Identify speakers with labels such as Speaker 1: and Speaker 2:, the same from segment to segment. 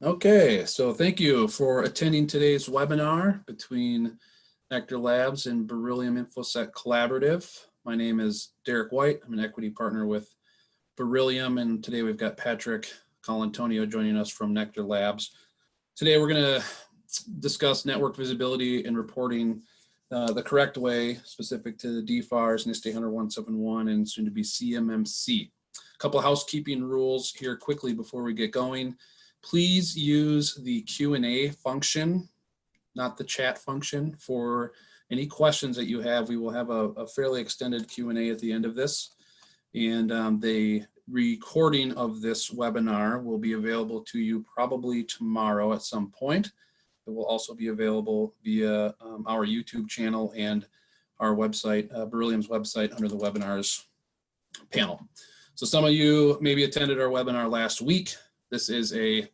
Speaker 1: Okay, so thank you for attending today's webinar between NeQter Labs and Beryllium InfoSec Collaborative. My name is Derek White. I'm an equity partner with Beryllium, and today we've got Patrick Colantonio joining us from NeQter Labs. Today we're going to discuss network visibility and reporting the correct way, specific to the DFARS, NIST 171, and soon to be CMMC. A couple of housekeeping rules here quickly before we get going. Please use the Q&A function, not the chat function, for any questions that you have. We will have a fairly extended Q&A at the end of this. And the recording of this webinar will be available to you probably tomorrow at some point. It will also be available via our YouTube channel and our website, Beryllium's website, under the webinars panel. So some of you maybe attended our webinar last week. This is a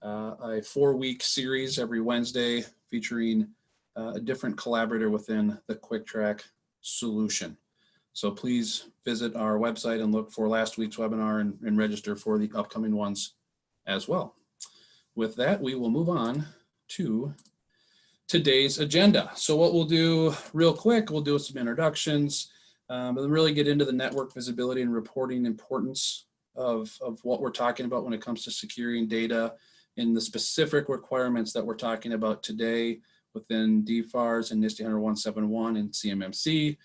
Speaker 1: 4-week series every Wednesday featuring a different collaborator within the CUICK TRAC solution. So please visit our website and look for last week's webinar and register for the upcoming ones as well. With that, we will move on to today's agenda. So what we'll do real quick, we'll do some introductions, and then really get into the network visibility and reporting importance of what we're talking about when it comes to securing data in the specific requirements that we're talking about today within DFARS and NIST 171 and CMMC.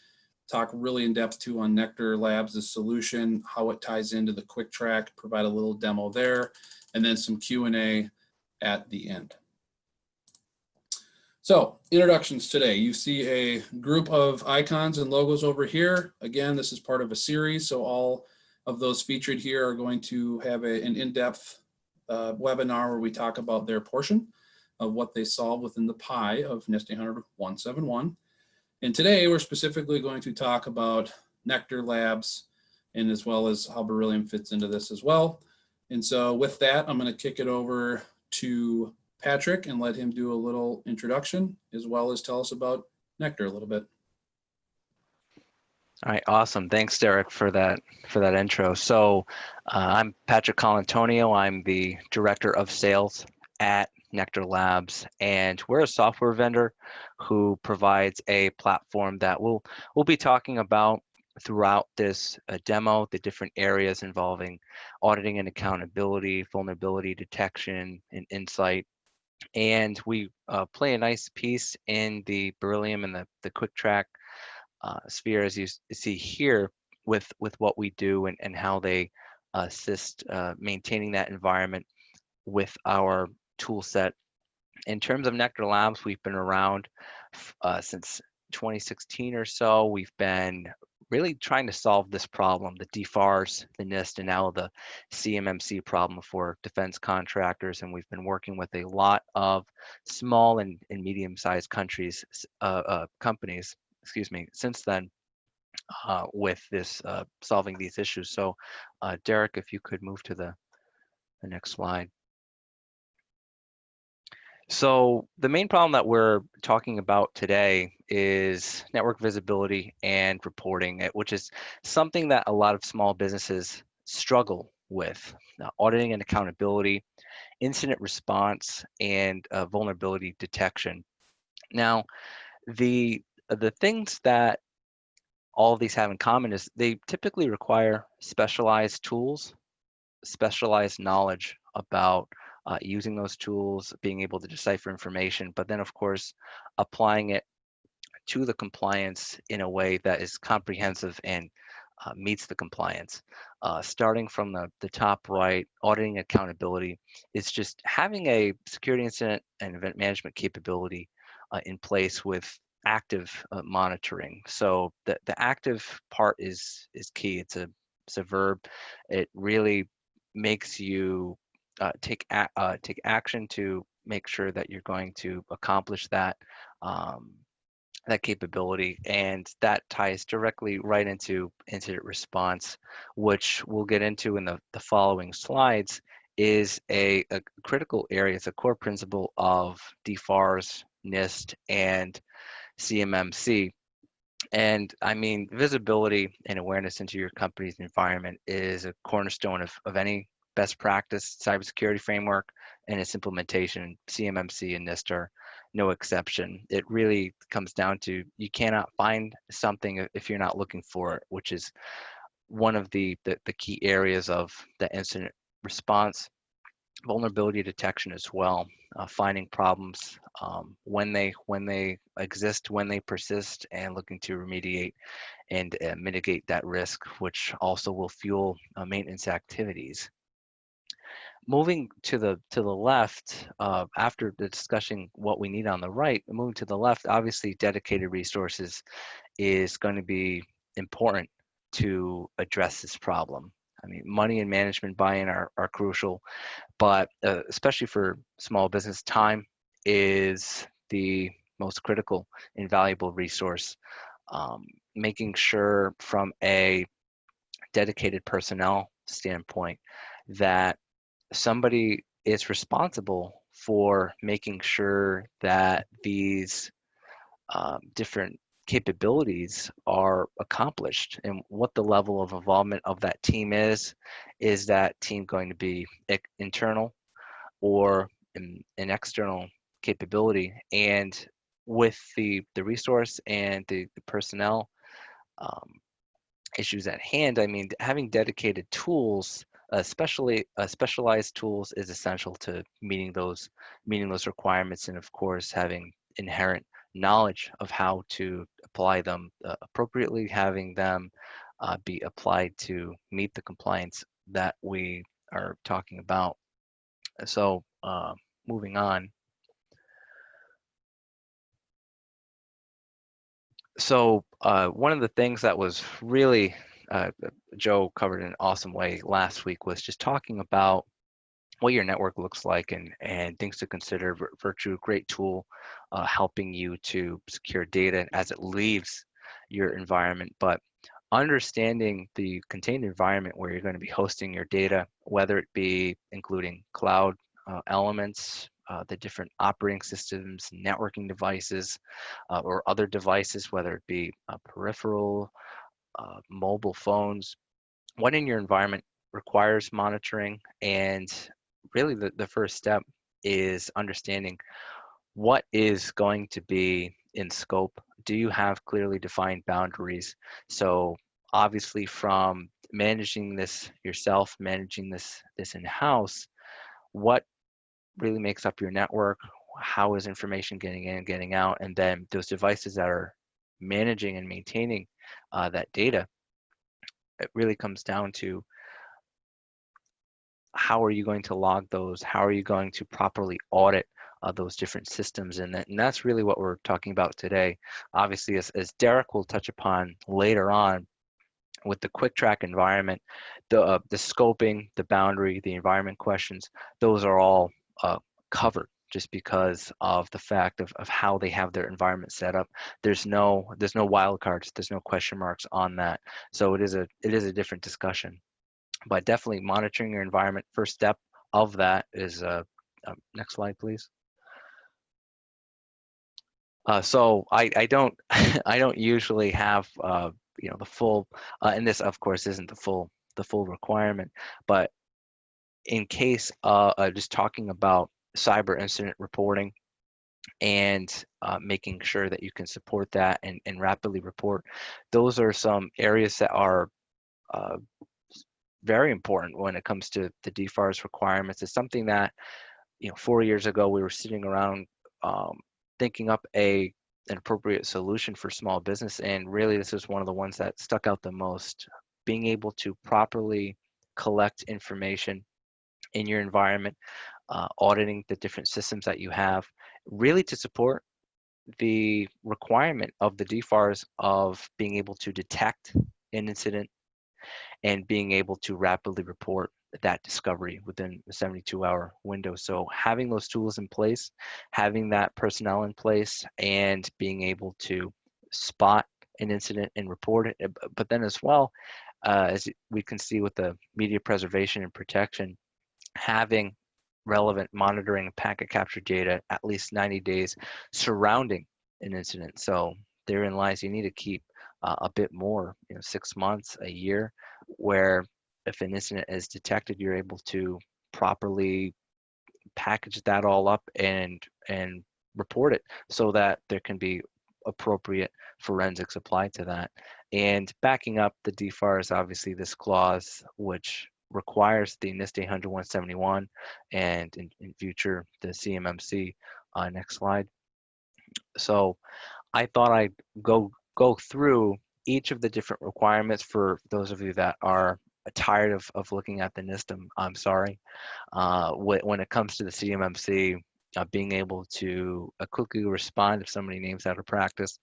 Speaker 1: Talk really in depth too on NeQter Labs' solution, how it ties into the CUICK TRAC, provide a little demo there, and then some Q&A at the end. So introductions today. You see a group of icons and logos over here. Again, this is part of a series, so all of those featured here are going to have an in-depth webinar where we talk about their portion of what they solve within the pie of NIST 171. And today we're specifically going to talk about NeQter Labs, and as well as how Beryllium fits into this as well. And so with that, I'm going to kick it over to Patrick and let him do a little introduction, as well as tell us about NeQter a little bit.
Speaker 2: All right, awesome. Thanks, Derek, for that intro. So I'm Patrick Colantonio. I'm the Director of Sales at NeQter Labs, and we're a software vendor who provides a platform that we'll be talking about throughout this demo, the different areas involving auditing and accountability, vulnerability detection, and insight. And we play a nice piece in the Beryllium and the CUICK TRAC sphere, as you see here, with what we do and how they assist maintaining that environment with our tool set. In terms of NeQter Labs, we've been around since 2016 or so. We've been really trying to solve this problem, the DFARS, the NIST, and now the CMMC problem for defense contractors. And we've been working with a lot of small and medium-sized companies, since then with this solving these issues. So Derek, if you could move to the next slide. So the main problem that we're talking about today is network visibility and reporting, which is something that a lot of small businesses struggle with. Auditing and accountability, incident response, and vulnerability detection. Now, the things that all of these have in common is they typically require specialized tools, specialized knowledge about using those tools, being able to decipher information, but then of course applying it to the compliance in a way that is comprehensive and meets the compliance. Starting from the top right, auditing accountability is just having a security incident and event management capability in place with active monitoring. So the active part is key. It's a verb. It really makes you take action to make sure that you're going to accomplish that that capability, and that ties directly right into incident response, which we'll get into in the following slides. Is a critical area. It's a core principle of DFARS, NIST, and CMMC. And I mean, visibility and awareness into your company's environment is a cornerstone of any best practice cybersecurity framework, and its implementation, CMMC and NIST are no exception. It really comes down to you cannot find something if you're not looking for it, which is one of the key areas of the incident response. Vulnerability detection as well, finding problems when they exist, when they persist, and looking to remediate and mitigate that risk, which also will fuel maintenance activities. Moving to the left, after the discussing what we need on the right, moving to the left, obviously dedicated resources is going to be important to address this problem. I mean, money and management buy-in are crucial, but especially for small business, time is the most critical and valuable resource. Making sure from a dedicated personnel standpoint that somebody is responsible for making sure that these different capabilities are accomplished, and what the level of involvement of that team is that team going to be internal or an external capability? And with the resource and the personnel issues at hand, I mean, having dedicated tools, especially specialized tools, is essential to meeting those requirements, and of course having inherent knowledge of how to apply them appropriately, having them be applied to meet the compliance that we are talking about. So moving on. So one of the things that was really, Joe covered in an awesome way last week, was just talking about what your network looks like and things to consider. Virtue, great tool, helping you to secure data as it leaves your environment, but understanding the contained environment where you're going to be hosting your data, whether it be including cloud elements, the different operating systems, networking devices, or other devices, whether it be peripheral, mobile phones, what in your environment requires monitoring. And really the first step is understanding what is going to be in scope. Do you have clearly defined boundaries? So obviously, from managing this yourself, managing this in-house, what really makes up your network? How is information getting in and getting out? And then those devices that are managing and maintaining that data, it really comes down to how are you going to log those? How are you going to properly audit those different systems? And that's really what we're talking about today. Obviously, as Derek will touch upon later on, with the CUICK TRAC environment, the scoping, the boundary, the environment questions, those are all covered just because of the fact of how they have their environment set up. There's no wildcards, there's no question marks on that. So it is a different discussion. But definitely monitoring your environment, first step of that is, next slide, please. So I don't I don't usually have the full, and this of course isn't the full requirement, but in case just talking about cyber incident reporting and making sure that you can support that and rapidly report, those are some areas that are very important when it comes to the DFARS requirements. It's something that 4 years ago we were sitting around thinking up an appropriate solution for small business, and really this is one of the ones that stuck out the most. Being able to properly collect information in your environment, auditing the different systems that you have, really to support the requirement of the DFARS of being able to detect an incident and being able to rapidly report that discovery within a 72-hour window. So having those tools in place, having that personnel in place, and being able to spot an incident and report it, but then as well, as we can see with the media preservation and protection, having relevant monitoring and packet capture data at least 90 days surrounding an incident. So therein lies, you need to keep a bit more, 6 months, a year, where if an incident is detected, you're able to properly package that all up and report it so that there can be appropriate forensics applied to that. And backing up the DFARS, obviously this clause which requires the NIST 800-171 and in future the CMMC. Next slide. So I thought I'd go through each of the different requirements for those of you that are tired of looking at the NIST. I'm sorry. When it comes to the CMMC, being able to quickly respond if somebody names out of practice,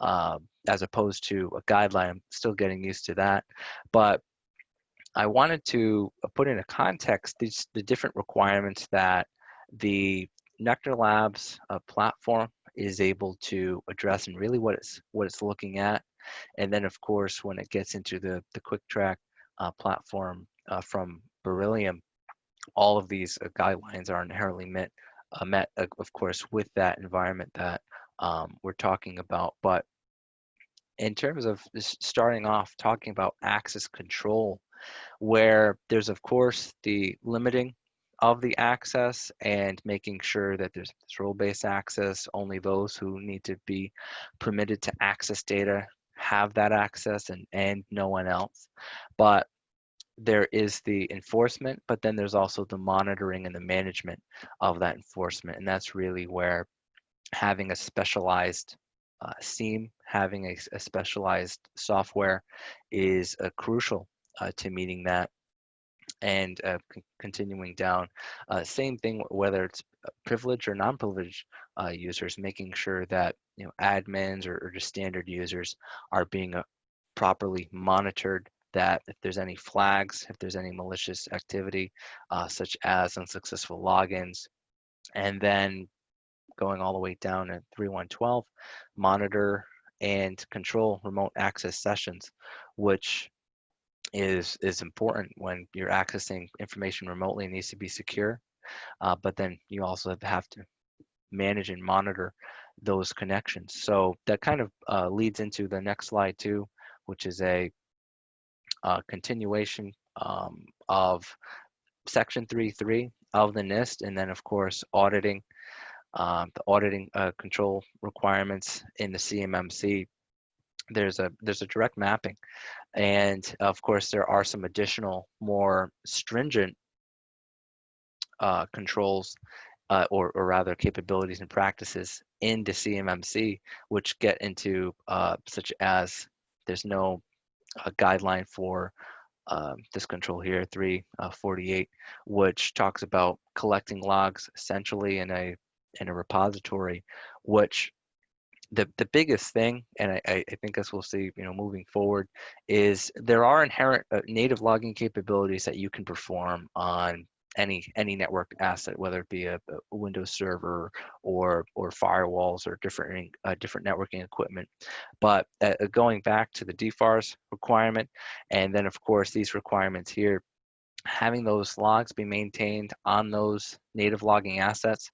Speaker 2: as opposed to a guideline. I'm still getting used to that. But I wanted to put into context the different requirements that the NeQter Labs platform is able to address, and really what it's looking at. And then, of course, when it gets into the CUICK TRAC platform from Beryllium, all of these guidelines are inherently met, of course, with that environment that we're talking about. But in terms of just starting off talking about access control, where there's, of course, the limiting of the access and making sure that there's role-based access. Only those who need to be permitted to access data have that access, and no one else. But there is the enforcement, but then there's also the monitoring and the management of that enforcement. And that's really where having a specialized SIEM, having a specialized software is crucial to meeting that. And continuing down, same thing whether it's privileged or non-privileged users, making sure that admins or just standard users are being properly monitored, that if there's any flags, if there's any malicious activity, such as unsuccessful logins. And then going all the way down at 3.1.12, monitor and control remote access sessions, which is important when you're accessing information remotely. It needs to be secure, but then you also have to manage and monitor those connections. So that kind of leads into the next slide too, which is a continuation of section 3.3 of the NIST, and then of course auditing, the auditing control requirements in the CMMC. There's a direct mapping, and of course there are some additional more stringent controls or rather capabilities and practices in the CMMC, which get into such as there's no guideline for this control here, 3.48, which talks about collecting logs essentially in a repository, which the biggest thing, and I think as we'll see, moving forward, is there are inherent native logging capabilities that you can perform on any network asset, whether it be a Windows server or firewalls or different networking equipment. But going back to the DFARS requirement, and then of course these requirements here, having those logs be maintained on those native logging assets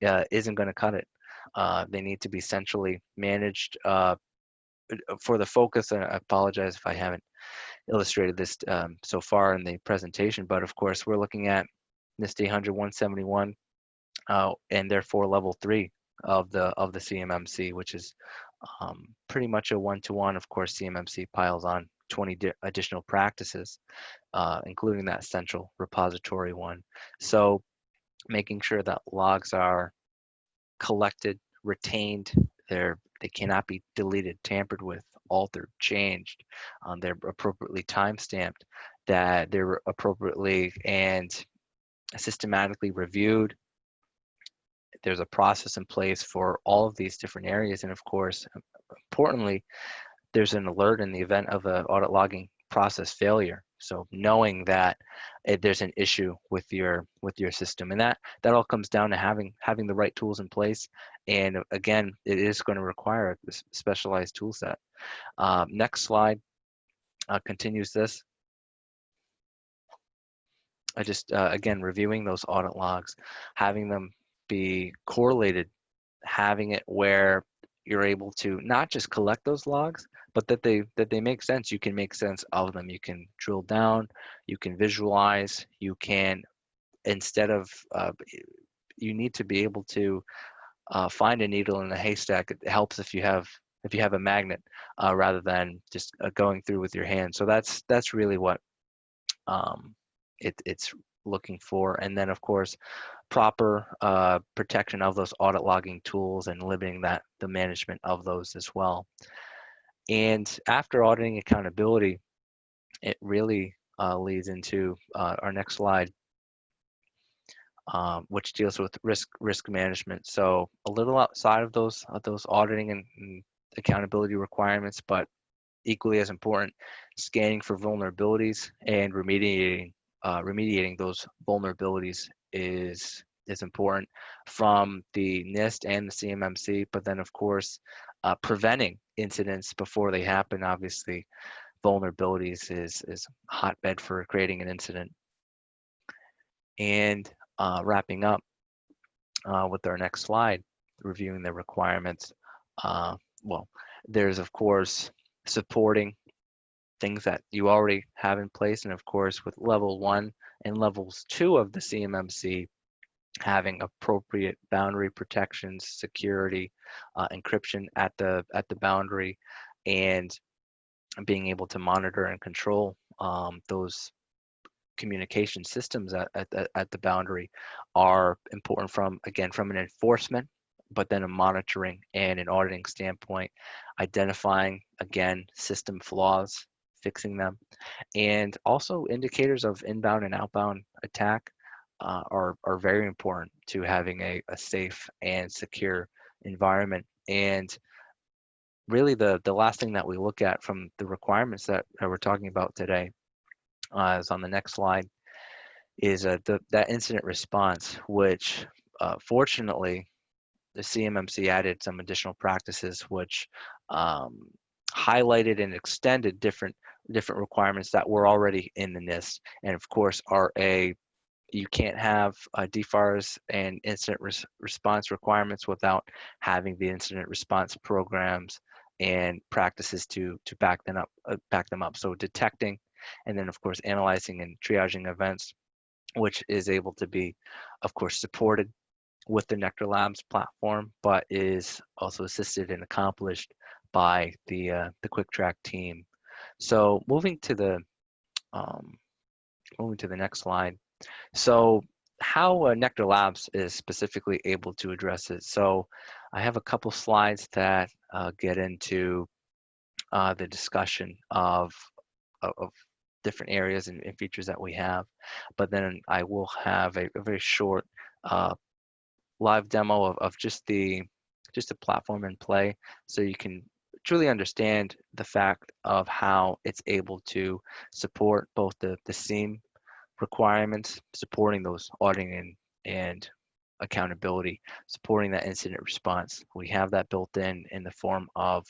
Speaker 2: isn't going to cut it. They need to be centrally managed. For the focus, and I apologize if I haven't illustrated this so far in the presentation, but of course we're looking at NIST 800-171 and therefore level 3 of the CMMC, which is pretty much a 1-to-1. Of course, CMMC piles on 20 additional practices, including that central repository one. So making sure that logs are collected, retained, they cannot be deleted, tampered with, altered, changed. They're appropriately time-stamped, that they're appropriately and systematically reviewed. There's a process in place for all of these different areas, and of course, importantly, there's an alert in the event of an audit logging process failure. So knowing that there's an issue with your system, and that all comes down to having the right tools in place. And again, it is going to require a specialized tool set. Next slide continues this. I just again reviewing those audit logs, having them be correlated, having it where you're able to not just collect those logs, but that they make sense. You can make sense of them. You can drill down, you can visualize, you can, instead of you need to be able to find a needle in a haystack. It helps if you have a magnet rather than just going through with your hand. So that's really what it's looking for. And then of course, proper protection of those audit logging tools and limiting the management of those as well. And after auditing accountability, it really leads into our next slide, which deals with risk management. So a little outside of those auditing and accountability requirements, but equally as important, scanning for vulnerabilities and remediating those vulnerabilities is important from the NIST and the CMMC. But then of course, preventing incidents before they happen. Obviously, vulnerabilities is a hotbed for creating an incident. And wrapping up with our next slide, reviewing the requirements. Well, there's of course supporting things that you already have in place, and of course with level 1 and levels 2 of the CMMC, having appropriate boundary protections, security, encryption at the boundary, and being able to monitor and control those communication systems at the boundary are important from an enforcement, but then a monitoring and an auditing standpoint, identifying again system flaws, fixing them, and also indicators of inbound and outbound attack are very important to having a safe and secure environment. And really the last thing that we look at from the requirements that we're talking about today is on the next slide, is that incident response, which fortunately the CMMC added some additional practices which highlighted and extended different requirements that were already in the NIST, and of course you can't have DFARS and incident response requirements without having the incident response programs and practices to back them up. So detecting, and then of course analyzing and triaging events, which is able to be, of course, supported with the NeQter Labs platform, but is also assisted and accomplished by the CUICK TRAC team. So moving to the next slide. So how NeQter Labs is specifically able to address it. So I have a couple slides that get into the discussion of different areas and features that we have, but then I will have a very short live demo of just the platform in play, so you can truly understand the fact of how it's able to support both the SIEM requirements, supporting those auditing and accountability, supporting that incident response. We have that built in the form of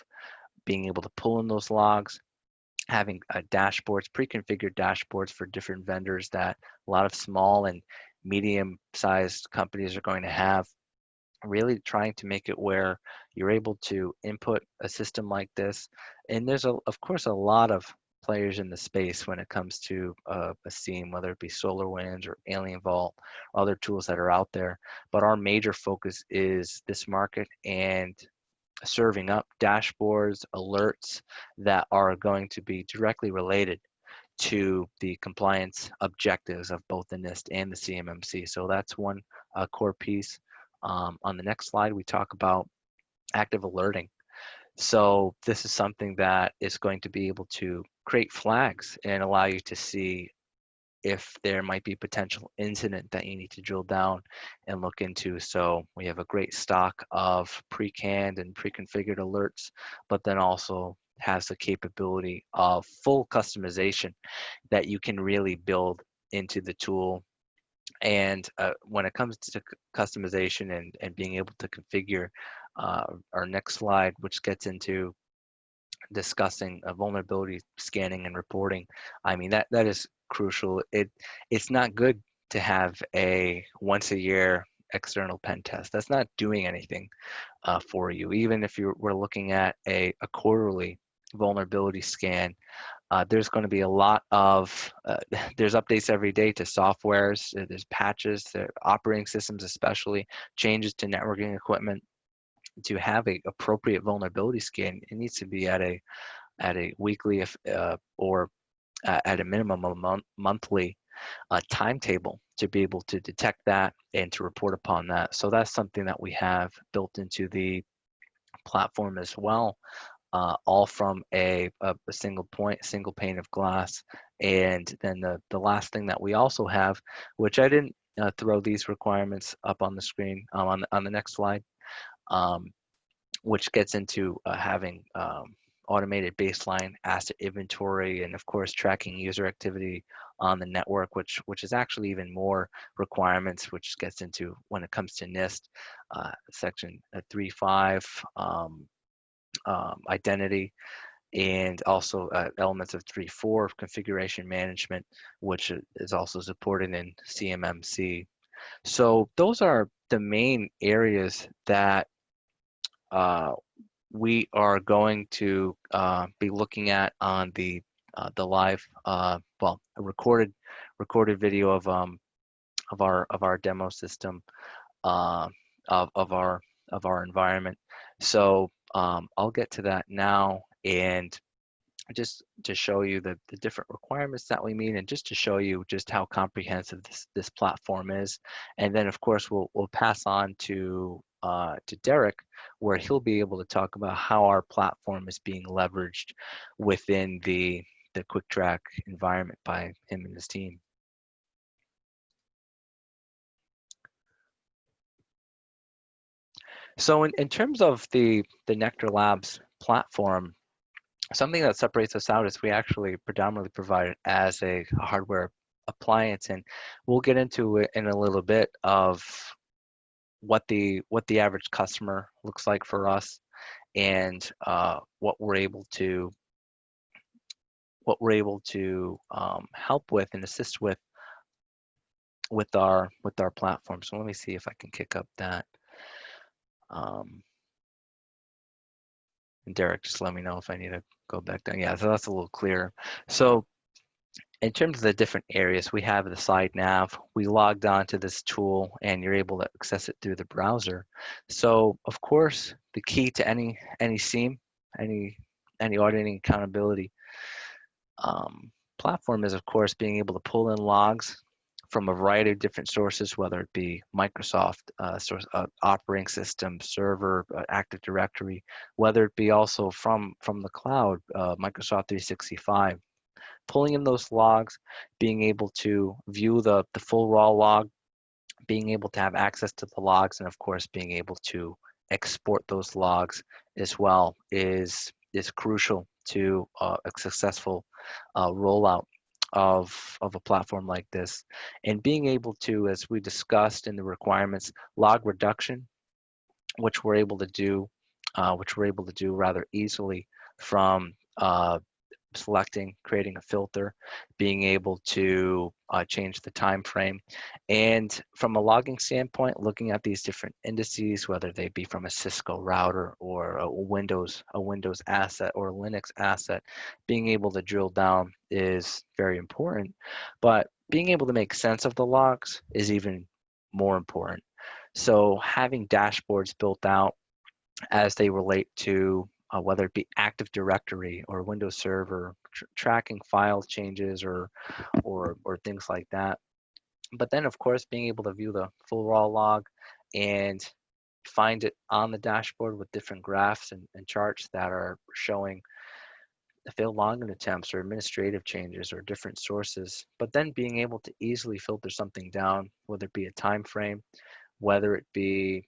Speaker 2: being able to pull in those logs, having dashboards, pre-configured dashboards for different vendors that a lot of small and medium-sized companies are going to have, really trying to make it where you're able to input a system like this. And there's of course a lot of players in the space when it comes to a SIEM, whether it be SolarWinds or Alien Vault, other tools that are out there. But our major focus is this market and serving up dashboards, alerts that are going to be directly related to the compliance objectives of both the NIST and the CMMC. So that's one core piece. On the next slide, we talk about active alerting. So this is something that is going to be able to create flags and allow you to see if there might be potential incident that you need to drill down and look into. So we have a great stock of pre-canned and pre-configured alerts, but then also has the capability of full customization that you can really build into the tool. And when it comes to customization and being able to configure, our next slide, which gets into discussing vulnerability scanning and reporting, I mean, that is crucial. It's not good to have a once a year external pen test. That's not doing anything for you. Even if we're looking at a quarterly vulnerability scan, There's going to be a lot of, there's updates every day to softwares, there's patches, there operating systems especially, changes to networking equipment. To have a appropriate vulnerability scan, it needs to be at a weekly or at a minimum a monthly timetable to be able to detect that and to report upon that. So that's something that we have built into the platform as well, all from a single pane of glass. And then the last thing that we also have, which I didn't throw these requirements up on the screen on the next slide, which gets into having automated baseline asset inventory, and of course tracking user activity on the network, which is actually even more requirements, which gets into when it comes to NIST section 3.5 identity, and also elements of 3.4 configuration management, which is also supported in CMMC. So those are the main areas that we are going to be looking at on the live, well, a recorded video of our demo system of our environment. So I'll get to that now, and just to show you the different requirements that we meet, and just to show you just how comprehensive this platform is. And then of course we'll pass on to Derek, where he'll be able to talk about how our platform is being leveraged within the CUICK TRAC environment by him and his team. So in terms of the NeQter Labs platform, something that separates us out is we actually predominantly provide it as a hardware appliance, and we'll get into it in a little bit of what the average customer looks like for us, and what we're able to help with and assist with our platform. So let me see if I can kick up that. And Derek, just let me know if I need to go back down. Yeah, so that's a little clearer. So in terms of the different areas, we have the side nav. We logged on to this tool and you're able to access it through the browser. So of course, the key to any SIEM, any auditing accountability platform is of course being able to pull in logs from a variety of different sources, whether it be Microsoft operating system, server, Active Directory, whether it be also from the cloud, Microsoft 365. Pulling in those logs, being able to view the full raw log, being able to have access to the logs, and of course being able to export those logs as well is crucial to a successful rollout of a platform like this. And being able to, as we discussed in the requirements, log reduction, which we're able to do rather easily from creating a filter, being able to change the time frame, and from a logging standpoint, looking at these different indices, whether they be from a Cisco router or a Windows asset or a Linux asset, being able to drill down is very important. But being able to make sense of the logs is even more important. So having dashboards built out as they relate to whether it be Active Directory or Windows Server, tracking file changes or things like that. But then, of course, being able to view the full raw log and find it on the dashboard with different graphs and charts that are showing failed login attempts or administrative changes or different sources. But then being able to easily filter something down, whether it be a time frame, whether it be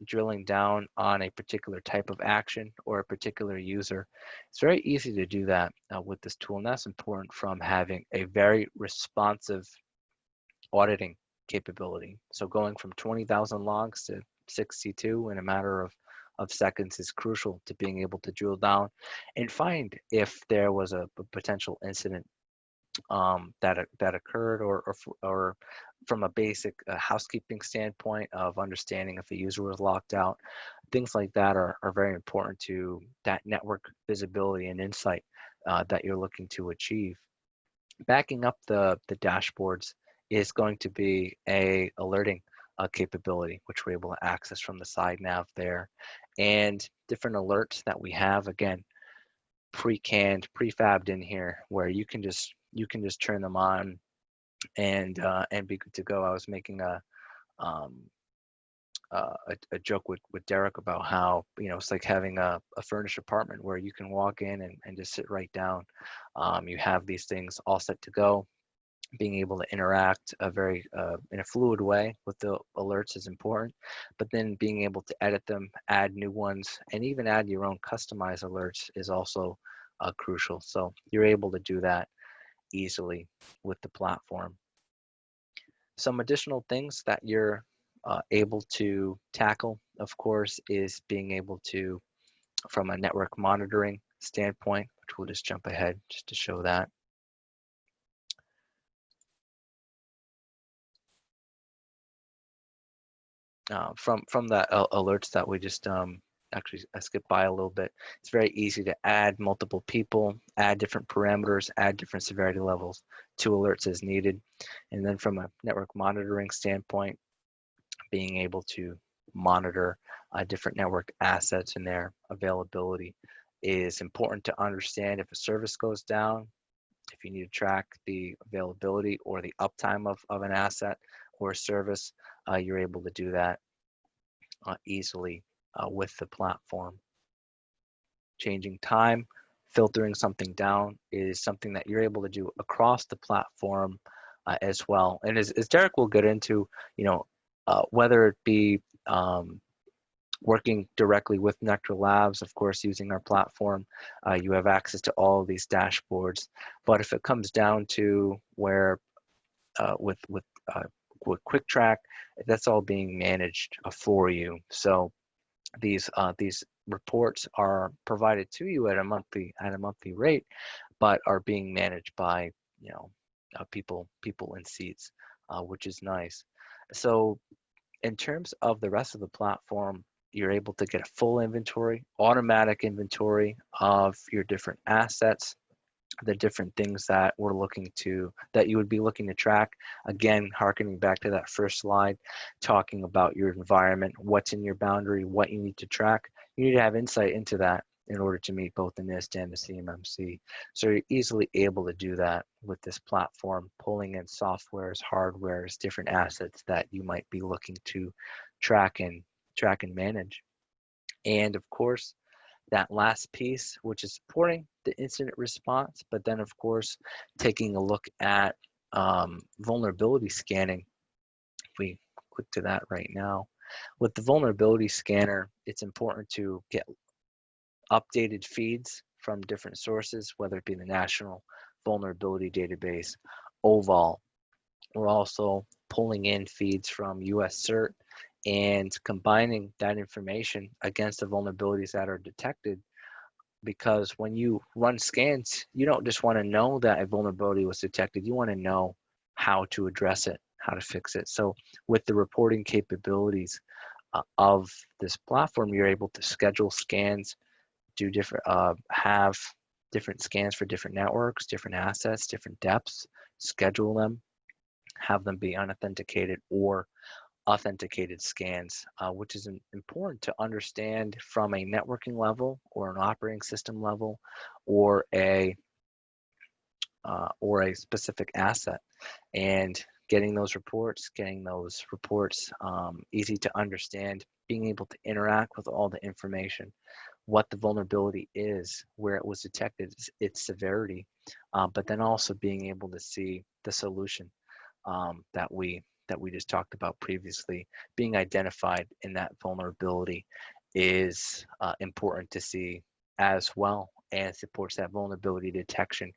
Speaker 2: drilling down on a particular type of action or a particular user. It's very easy to do that with this tool, and that's important from having a very responsive auditing capability. So going from 20,000 logs to 62 in a matter of seconds is crucial to being able to drill down and find if there was a potential incident that occurred, or from a basic housekeeping standpoint of understanding if a user was locked out. Things like that are very important to that network visibility and insight that you're looking to achieve. Backing up the dashboards is going to be a alerting capability, which we're able to access from the side nav there, and different alerts that we have, again, pre-canned, prefabbed in here, where you can just turn them on and be good to go. I was making a joke with Derek about how, it's like having a furnished apartment where you can walk in and just sit right down. You have these things all set to go. Being able to interact in a fluid way with the alerts is important, but then being able to edit them, add new ones, and even add your own customized alerts is also crucial. So you're able to do that easily with the platform. Some additional things that you're able to tackle, of course, is being able to, from a network monitoring standpoint, which we'll just jump ahead just to show that. From the alerts that we just actually I skipped by a little bit, it's very easy to add multiple people, add different parameters, add different severity levels to alerts as needed. And then from a network monitoring standpoint, being able to monitor different network assets and their availability is important to understand. If a service goes down, if you need to track the availability or the uptime of an asset or a service, you're able to do that easily with the platform. Changing time, filtering something down is something that you're able to do across the platform as well. And as Derek will get into, whether it be working directly with NeQter Labs, of course, using our platform, you have access to all of these dashboards. But if it comes down to where with CUICK TRAC, that's all being managed for you. So these reports are provided to you at a monthly rate, but are being managed by people in seats, which is nice. So in terms of the rest of the platform, you're able to get a full inventory, automatic inventory of your different assets, the different things that you would be looking to track. Again, harkening back to that first slide, talking about your environment, what's in your boundary, what you need to track. You need to have insight into that in order to meet both the NIST and the CMMC. So you're easily able to do that with this platform, pulling in softwares, hardwares, different assets that you might be looking to track and manage. And of course, that last piece, which is supporting the incident response, but then of course, taking a look at vulnerability scanning. If we click to that right now, with the vulnerability scanner, it's important to get updated feeds from different sources, whether it be the National Vulnerability Database, OVAL. We're also pulling in feeds from US CERT and combining that information against the vulnerabilities that are detected, because when you run scans, you don't just want to know that a vulnerability was detected, you want to know how to address it, how to fix it. So with the reporting capabilities of this platform, you're able to schedule scans, do different, have different scans for different networks, different assets, different depths, schedule them, have them be unauthenticated or authenticated scans, which is important to understand from a networking level or an operating system level or a specific asset. And getting those reports easy to understand, being able to interact with all the information, what the vulnerability is, where it was detected, its severity, but then also being able to see the solution that we just talked about previously, being identified in that vulnerability is important to see as well, and supports that vulnerability detection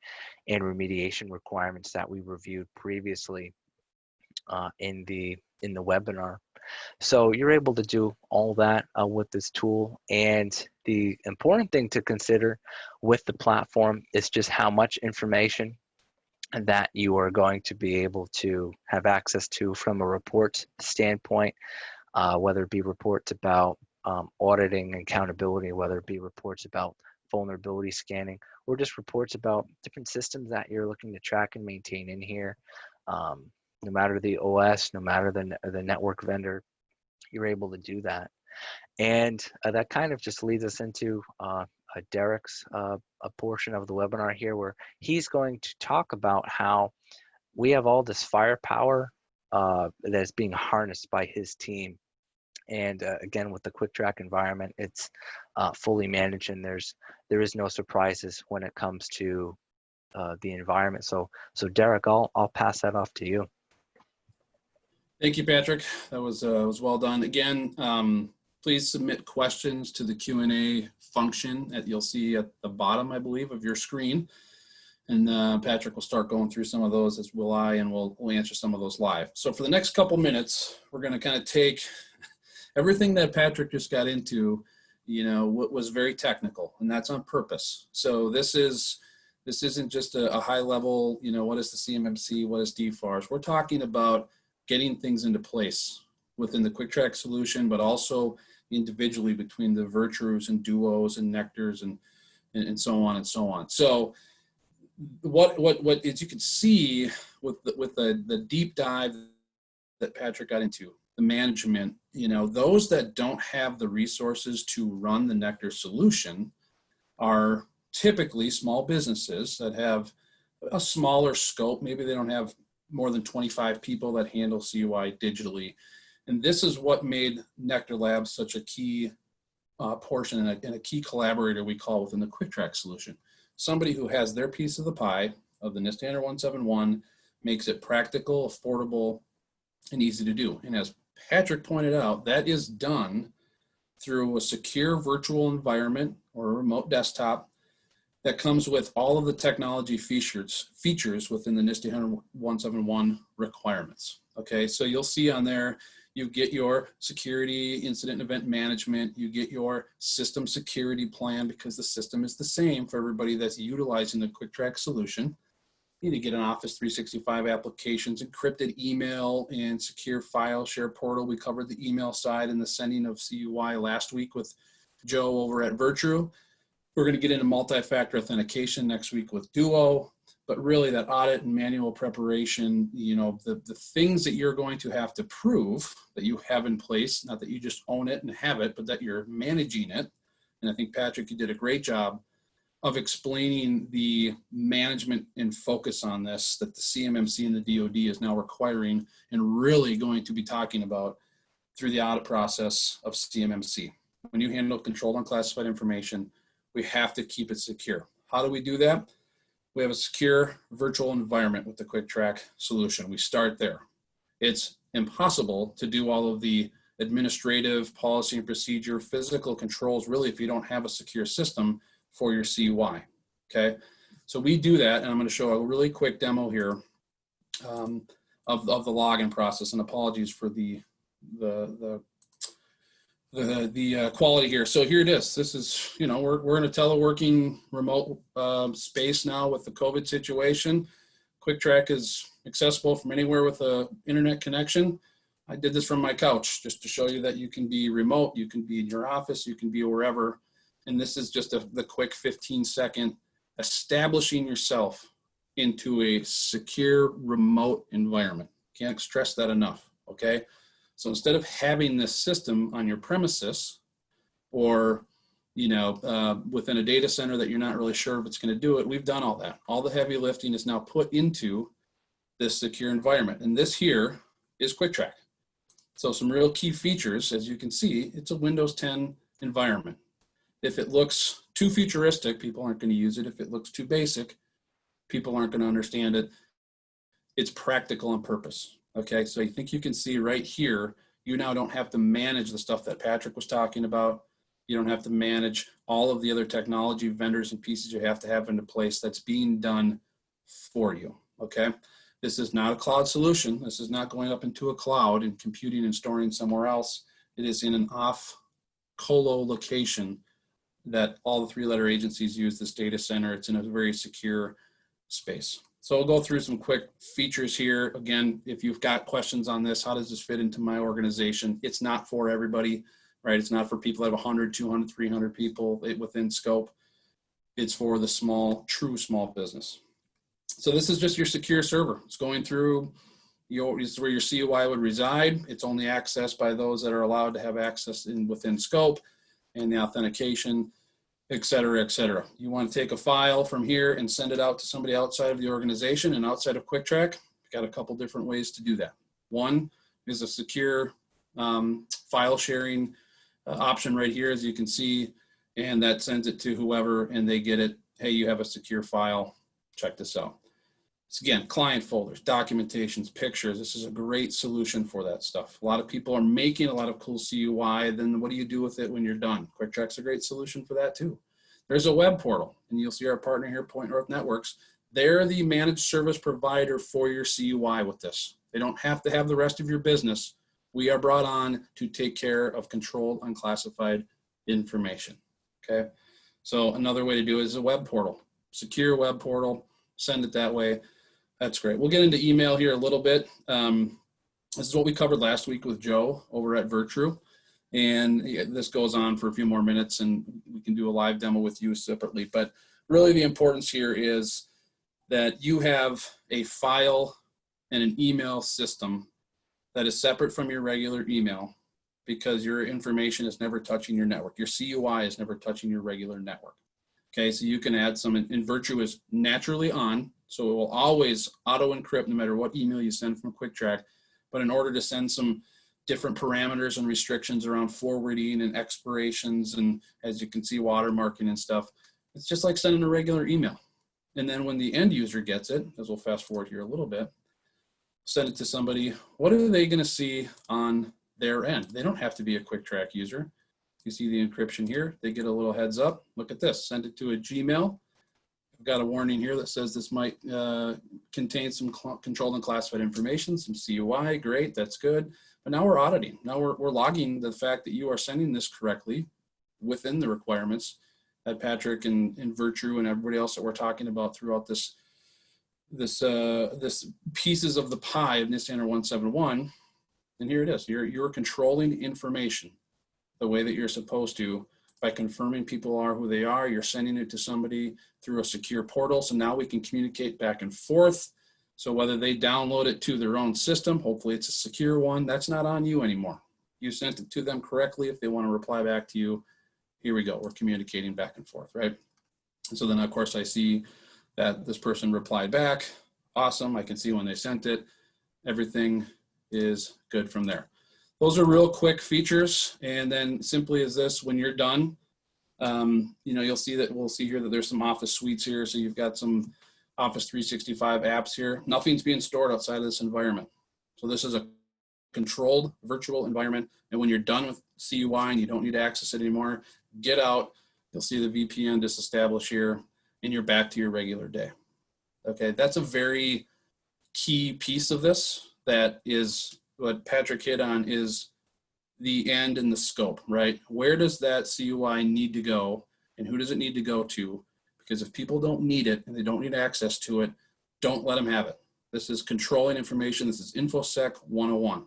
Speaker 2: and remediation requirements that we reviewed previously in the webinar. So you're able to do all that with this tool. And the important thing to consider with the platform is just how much information that you are going to be able to have access to from a report standpoint, whether it be reports about auditing and accountability, whether it be reports about vulnerability scanning, or just reports about different systems that you're looking to track and maintain in here. No matter the OS, no matter the network vendor, you're able to do that. And that kind of just leads us into Derek's a portion of the webinar here, where he's going to talk about how we have all this firepower that's being harnessed by his team. And again, with the CUICK TRAC environment, it's fully managed, and there is no surprises when it comes to the environment. So Derek, I'll pass that off to you.
Speaker 1: Thank you, Patrick. That was well done. Again, please submit questions to the Q&A function that you'll see at the bottom, I believe, of your screen. And Patrick will start going through some of those, as will I, and we'll answer some of those live. So for the next couple minutes, we're going to kind of take everything that Patrick just got into, what was very technical, and that's on purpose. So this isn't just a high level, what is the CMMC, what is DFARS? We're talking about getting things into place within the CUICK TRAC solution, but also individually between the virtues and duos and NeQters and so on and so on. So what as you can see with the deep dive that Patrick got into, the management, those that don't have the resources to run the NeQter solution are typically small businesses that have a smaller scope. Maybe they don't have more than 25 people that handle CUI digitally. And this is what made NeQter Labs such a key portion and a key collaborator we call within the CUICK TRAC solution. Somebody who has their piece of the pie of the NIST Standard 171, makes it practical, affordable, and easy to do. And as Patrick pointed out, that is done through a secure virtual environment or a remote desktop that comes with all of the technology features within the NIST Standard 171 requirements. Okay, so you'll see on there, you get your security, incident and event management, you get your system security plan, because the system is the same for everybody that's utilizing the CUICK TRAC solution. You need to get an Office 365 applications, encrypted email, and secure file share portal. We covered the email side and the sending of CUI last week with Joe over at Virtue. We're going to get into multi-factor authentication next week with Duo, but really that audit and manual preparation, the things that you're going to have to prove that you have in place, not that you just own it and have it, but that you're managing it. And I think, Patrick, you did a great job of explaining the management and focus on this that the CMMC and the DoD is now requiring and really going to be talking about through the audit process of CMMC. When you handle controlled unclassified information, we have to keep it secure. How do we do that? We have a secure virtual environment with the CUICK TRAC solution. We start there. It's impossible to do all of the administrative policy and procedure, physical controls, really, if you don't have a secure system for your CUI, okay? So we do that, and I'm gonna show a really quick demo here of the login process, and apologies for the quality here. So here it is. This is, we're in a teleworking remote space now with the COVID situation. CUICK TRAC is accessible from anywhere with a internet connection. I did this from my couch just to show you that you can be remote, you can be in your office, you can be wherever. And this is just the quick 15-second establishing yourself into a secure remote environment. Can't stress that enough, okay? So instead of having this system on your premises or, within a data center that you're not really sure if it's going to do it, we've done all that. All the heavy lifting is now put into this secure environment. And this here is CUICK TRAC. So some real key features, as you can see, it's a Windows 10 environment. If it looks too futuristic, people aren't going to use it. If it looks too basic, people aren't going to understand it. It's practical on purpose. Okay, so I think you can see right here, you now don't have to manage the stuff that Patrick was talking about. You don't have to manage all of the other technology vendors and pieces you have to have into place. That's being done for you, okay? This is not a cloud solution. This is not going up into a cloud and computing and storing somewhere else. It is in an off colo location that all the three-letter agencies use this data center. It's in a very secure space. So I'll go through some quick features here. Again, if you've got questions on this, how does this fit into my organization? It's not for everybody, right? It's not for people that have 100, 200, 300 people within scope. It's for the small, true small business. So this is just your secure server. It's going through it's where your CUI would reside. It's only accessed by those that are allowed to have access within scope and the authentication, et cetera, et cetera. You want to take a file from here and send it out to somebody outside of the organization and outside of CUICK TRAC. You've got a couple different ways to do that. One is a secure file sharing option right here, as you can see, and that sends it to whoever and they get it. Hey, you have a secure file. Check this out. So again, client folders, documentations, pictures. This is a great solution for that stuff. A lot of people are making a lot of cool CUI. Then what do you do with it when you're done? CUICK TRAC's a great solution for that too. There's a web portal, and you'll see our partner here, Point North Networks. They're the managed service provider for your CUI with this. They don't have to have the rest of your business. We are brought on to take care of controlled, unclassified information, okay? So another way to do it is a web portal. Secure web portal, send it that way. That's great. We'll get into email here a little bit. This is what we covered last week with Joe over at Virtru. And this goes on for a few more minutes and we can do a live demo with you separately. But really the importance here is that you have a file and an email system that is separate from your regular email because your information is never touching your network. Your CUI is never touching your regular network. Okay, so you can add some, and Virtru is naturally on, so it will always auto encrypt no matter what email you send from CUICK TRAC. But in order to send some different parameters and restrictions around forwarding and expirations, and as you can see, watermarking and stuff, it's just like sending a regular email. And then when the end user gets it, as we'll fast forward here a little bit, send it to somebody, what are they going to see on their end? They don't have to be a CUICK TRAC user. You see the encryption here, they get a little heads up. Look at this, send it to a Gmail. I've got a warning here that says this might contain some controlled and classified information, some CUI, great, that's good. But now we're auditing. Now we're logging the fact that you are sending this correctly within the requirements that Patrick and Virtru and everybody else that we're talking about throughout this pieces of the pie of NIST Standard 171. And here it is, you're controlling information the way that you're supposed to by confirming people are who they are. You're sending it to somebody through a secure portal. So now we can communicate back and forth. So whether they download it to their own system, hopefully it's a secure one, that's not on you anymore. You sent it to them correctly. If they want to reply back to you, here we go. We're communicating back and forth, right? And so then of course I see that this person replied back. Awesome. I can see when they sent it. Everything is good from there. Those are real quick features. And then simply as this, when you're done, you'll see that we'll see here that there's some Office suites here. So you've got some Office 365 apps here. Nothing's being stored outside of this environment. So this is a controlled virtual environment. And when you're done with CUI and you don't need to access it anymore, get out. You'll see the VPN disestablish here and you're back to your regular day. Okay, that's a very key piece of this. That is what Patrick hit on, is the end and the scope, right? Where does that CUI need to go and who does it need to go to? Because if people don't need it and they don't need access to it, don't let them have it. This is controlling information. This is InfoSec 101.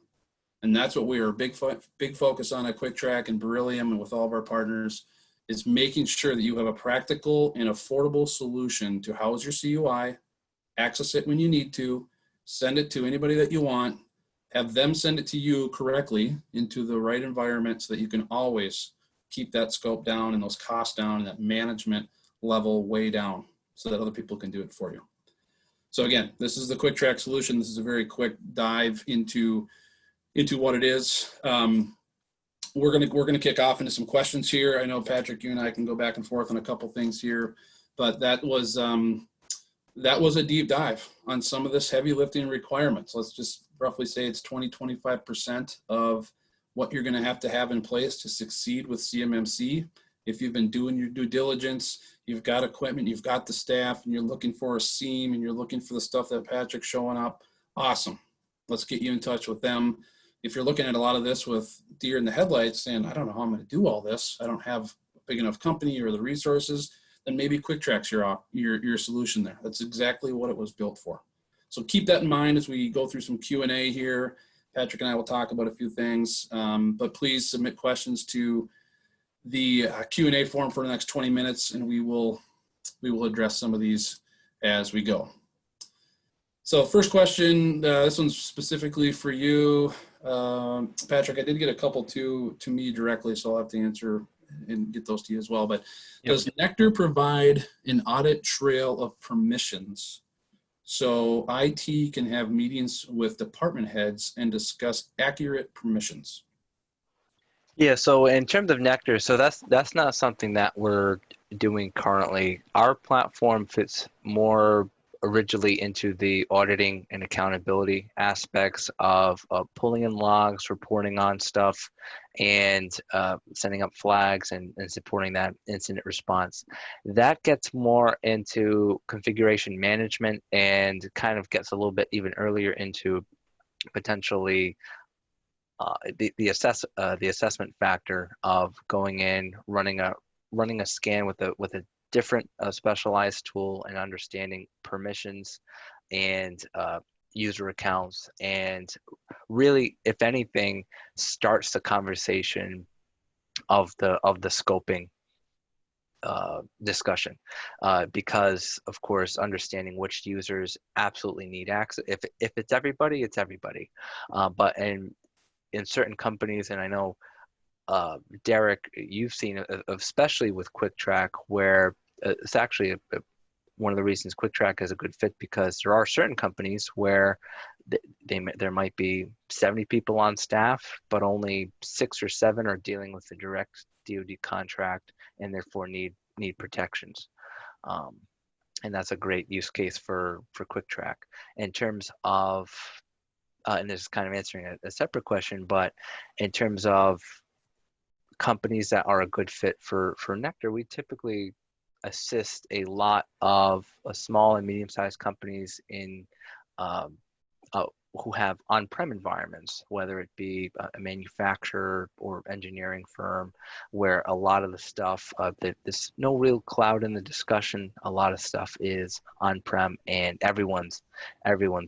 Speaker 1: And that's what we are big focus on at CUICK TRAC and Beryllium and with all of our partners, is making sure that you have a practical and affordable solution to house your CUI, access it when you need to, send it to anybody that you want, have them send it to you correctly into the right environment so that you can always keep that scope down and those costs down and that management level way down so that other people can do it for you. So again, this is the CUICK TRAC solution. This is a very quick dive into what it is. We're gonna kick off into some questions here. I know Patrick, you and I can go back and forth on a couple things here, but that was a deep dive on some of this heavy lifting requirements. Let's just roughly say it's 20–25% of what you're going to have in place to succeed with CMMC. If you've been doing your due diligence, you've got equipment, you've got the staff, and you're looking for a SIEM and you're looking for the stuff that Patrick's showing up, awesome. Let's get you in touch with them. If you're looking at a lot of this with deer in the headlights saying, I don't know how I'm going to do all this, I don't have a big enough company or the resources, then maybe CUICK TRAC's your solution there. That's exactly what it was built for. So keep that in mind as we go through some Q&A here. Patrick and I will talk about a few things, but please submit questions to the Q&A form for the next 20 minutes and we will we will address some of these as we go. So first question, this one's specifically for you, Patrick. I did get a couple to me directly, so I'll have to answer and get those to you as well. But does NeQter provide an audit trail of permissions so IT can have meetings with department heads and discuss accurate permissions?
Speaker 2: Yeah, so in terms of NeQter, so that's not something that we're doing currently. Our platform fits more originally into the auditing and accountability aspects of pulling in logs, reporting on stuff, and sending up flags and supporting that incident response. That gets more into configuration management and kind of gets a little bit even earlier into potentially the assessment factor of going in, running a scan with a different specialized tool and understanding permissions and user accounts, and really, if anything, starts the conversation of the scoping discussion, because of course understanding which users absolutely need access. If it's everybody, it's everybody, but in certain companies, and I know Derek, you've seen, especially with CUICK TRAC, where it's actually one of the reasons CUICK TRAC is a good fit, because there are certain companies where there might be 70 people on staff, but only 6 or 7 are dealing with the direct DoD contract and therefore need protections. And that's a great use case for CUICK TRAC. In terms of, and this is kind of answering a separate question, but in terms of companies that are a good fit for NeQter, we typically assist a lot of small and medium-sized companies in who have on-prem environments, whether it be a manufacturer or engineering firm, where a lot of the stuff, there's no real cloud in the discussion. A lot of stuff is on-prem, and everyone's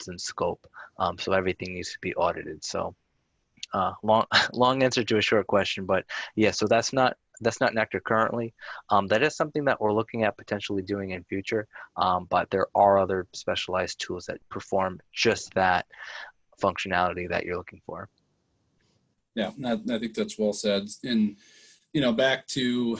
Speaker 2: in scope, so everything needs to be audited. So long answer to a short question, but yeah, so that's not NeQter currently. That is something that we're looking at potentially doing in future, but there are other specialized tools that perform just that functionality that you're looking for.
Speaker 1: Yeah, I think that's well said. And back to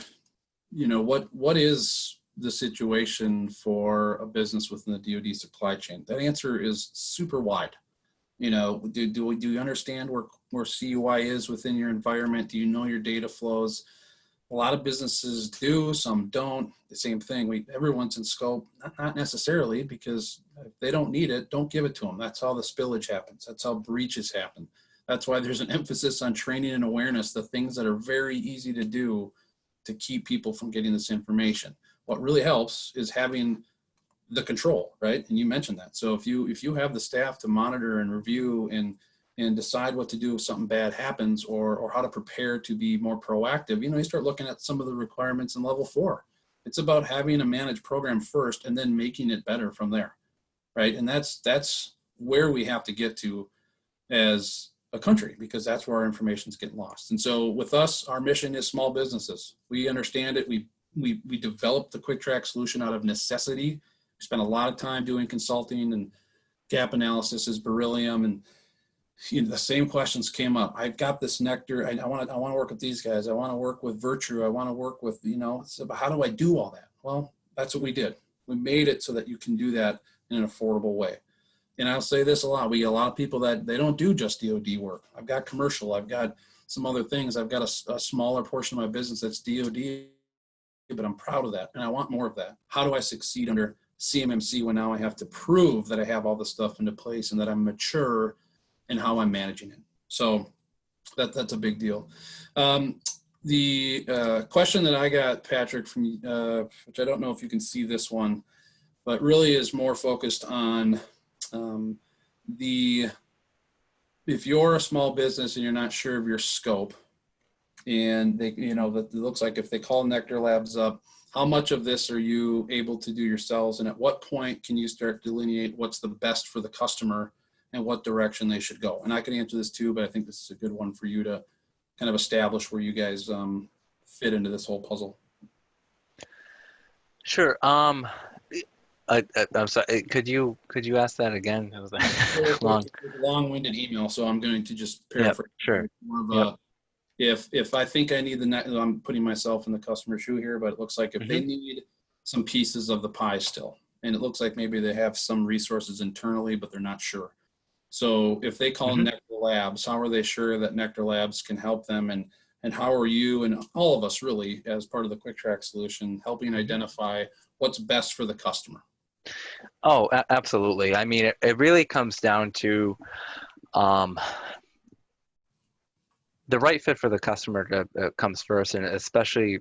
Speaker 1: what is the situation for a business within the DoD supply chain? That answer is super wide. Do you understand where CUI is within your environment? Do you know your data flows? A lot of businesses do, some don't. The same thing. Everyone's in scope, not necessarily, because if they don't need it, don't give it to them. That's how the spillage happens. That's how breaches happen. That's why there's an emphasis on training and awareness, the things that are very easy to do to keep people from getting this information. What really helps is having the control, right? And you mentioned that. So if you have the staff to monitor and review and decide what to do if something bad happens, or how to prepare to be more proactive, you start looking at some of the requirements in level 4. It's about having a managed program first and then making it better from there, right? And that's where we have to get to as a country, because that's where our information's getting lost. And so with us, our mission is small businesses. We understand it. We developed the CUICK TRAC solution out of necessity. We spent a lot of time doing consulting and gap analysis as Beryllium, and the same questions came up. I've got this NeQter. I want to work with these guys. I want to work with Virtue. I want to work with, so how do I do all that? Well, that's what we did. We made it so that you can do that in an affordable way. And I'll say this a lot. We get a lot of people that they don't do just DoD work. I've got commercial. I've got some other things. I've got a smaller portion of my business that's DoD, but I'm proud of that. And I want more of that. How do I succeed under CMMC when now I have to prove that I have all this stuff into place and that I'm mature and how I'm managing it? So that's a big deal. The question that I got, Patrick, from which I don't know if you can see this one, but really is more focused on if you're a small business and you're not sure of your scope, and they, that it looks like if they call NeQter Labs up, how much of this are you able to do yourselves, and at what point can you start delineate what's the best for the customer and what direction they should go? And I can answer this too, but I think this is a good one for you to kind of establish where you guys fit into this whole puzzle.
Speaker 2: Sure. I'm sorry. Could you ask that again? It was
Speaker 1: Sure,
Speaker 2: long.
Speaker 1: it's a long-winded email, so I'm going to just
Speaker 2: Yep.
Speaker 1: paraphrase.
Speaker 2: Sure.
Speaker 1: It's more of
Speaker 2: Yep.
Speaker 1: a, if I think I need I'm putting myself in the customer shoe here, but it looks like if they
Speaker 2: Mm-hmm.
Speaker 1: need some pieces of the pie still, and it looks like maybe they have some resources internally, but they're not sure. So if they call
Speaker 2: Mm-hmm.
Speaker 1: NeQter Labs, how are they sure that NeQter Labs can help them? And how are you and all of us really, as part of the CUICK TRAC solution, helping identify what's best for the customer?
Speaker 2: Oh, absolutely. I mean, it really comes down to um, the right fit for the customer comes first, and especially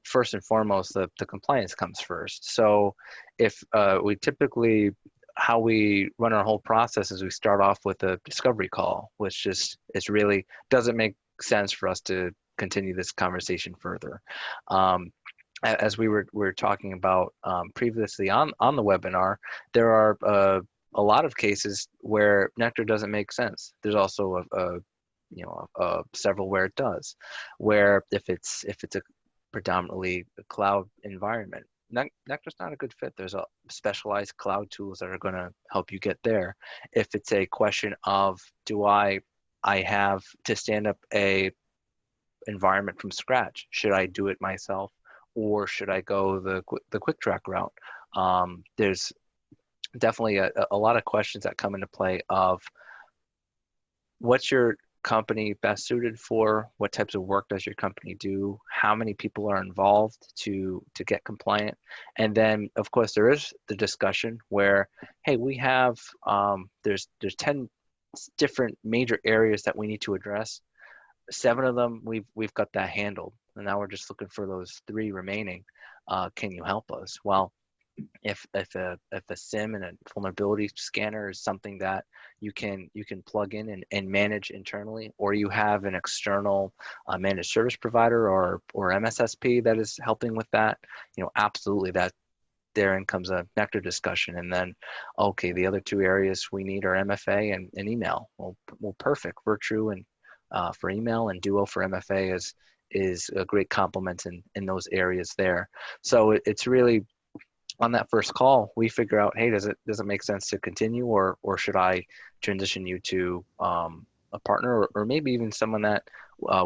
Speaker 2: first and foremost, the compliance comes first. So if we typically, how we run our whole process is we start off with a discovery call, which just is really doesn't make sense for us to continue this conversation further. As we were talking about previously on the webinar, there are a lot of cases where NeQter doesn't make sense. There's also several where it does, where if it's a predominantly a cloud environment, NeQter's not a good fit. There's a specialized cloud tools that are going to help you get there. If it's a question of do I have to stand up a environment from scratch, should I do it myself or should I go the CUICK TRAC route? There's definitely a lot of questions that come into play of what's your company best suited for? What types of work does your company do? How many people are involved to get compliant? And then, of course, there is the discussion where, hey, we have there's 10 different major areas that we need to address. 7 of them we've got that handled, and now we're just looking for those 3 remaining. Can you help us? Well, if a SIEM and a vulnerability scanner is something that you can plug in and manage internally, or you have an external managed service provider or MSSP that is helping with that, absolutely, that therein comes a NeQter discussion. And then, okay, the other 2 areas we need are MFA and email. Well, perfect. Virtue and for email and Duo for MFA is a great complement in those areas there. So it's really, on that first call, we figure out, hey, does it make sense to continue, or should I transition you to a partner, or maybe even someone that